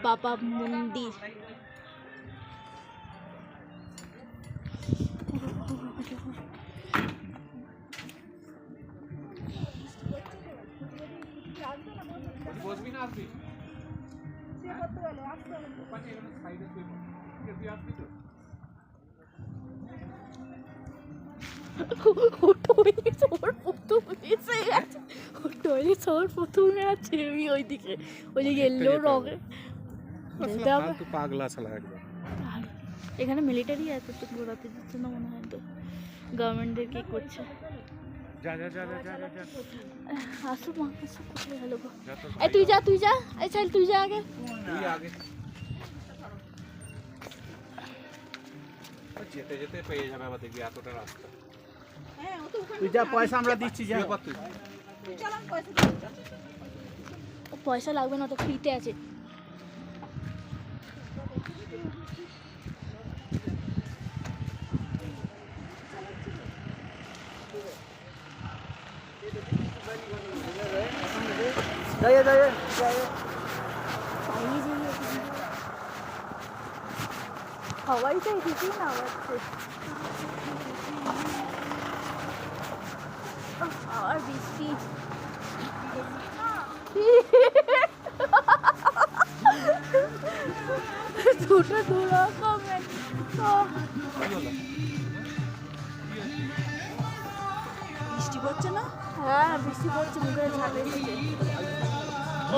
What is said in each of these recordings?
বাবা মন্দির। বসবি না আসবি ওইদিকে ইয়েলো রঙের পাগলা শালা একদম। এখানে মিলিটারি আছে তো ঘোরাতে দিচ্ছে না মনে হয়, তো গভর্নমেন্টদের কি করছে। যা যা যা যা যা যা আসো মা, আসো, কোথায় গেল গো? এই তুই যা এই চাইল তুই যা আগে। তুই আগে যেতে যেতে পেয়ে যাবে, আবার দেখবি এতটা রাস্তা। তুই যা, পয়সা আমরা দিচ্ছি, যা। তুই পয়সা লাগবে না, তো ফ্রিতে আছে। जाइए जाइए হাওয়াইটাই দিচ্ছি না হচ্ছে আর বৃষ্টি। দুটো দুরকম বৃষ্টি পড়ছে না? হ্যাঁ বৃষ্টি পড়ছে, মুখে ঝাঁপে এসেছে।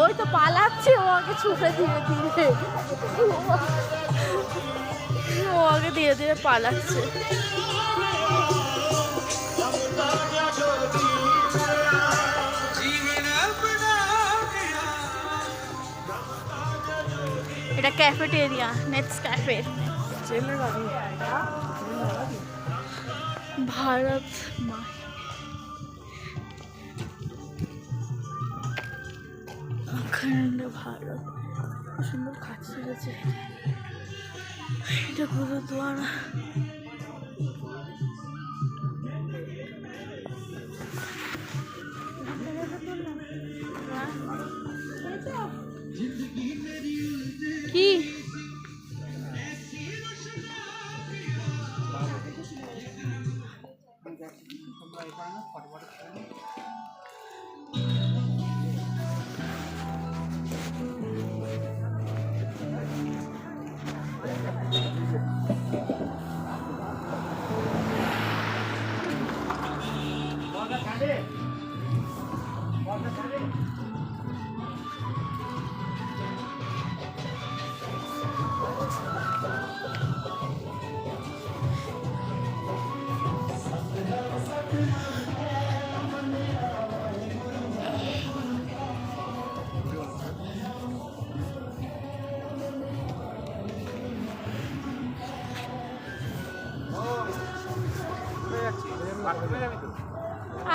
ওই তো পালাচ্ছে, ও আগে ছুটে ধীরে ধীরে, ও আগে ধীরে ধীরে পালাচ্ছে। এটা ক্যাফেটেরিয়া, নেক্সট ক্যাফে ভারত মা। অখণ্ড ভারত, সুন্দর খাচ্ছি গেছে। এটা গুরুদ্বারা। কি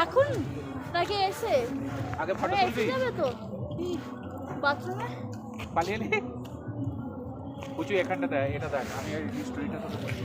এখন নাকি এসে আগে ফটো এসে তুলবি, যাবে তো বাথরুমে। পালিয়ে নে। পুচু এখানটা দেয়, এটা দেখ, আমি এই স্টোরিটা তো বলি।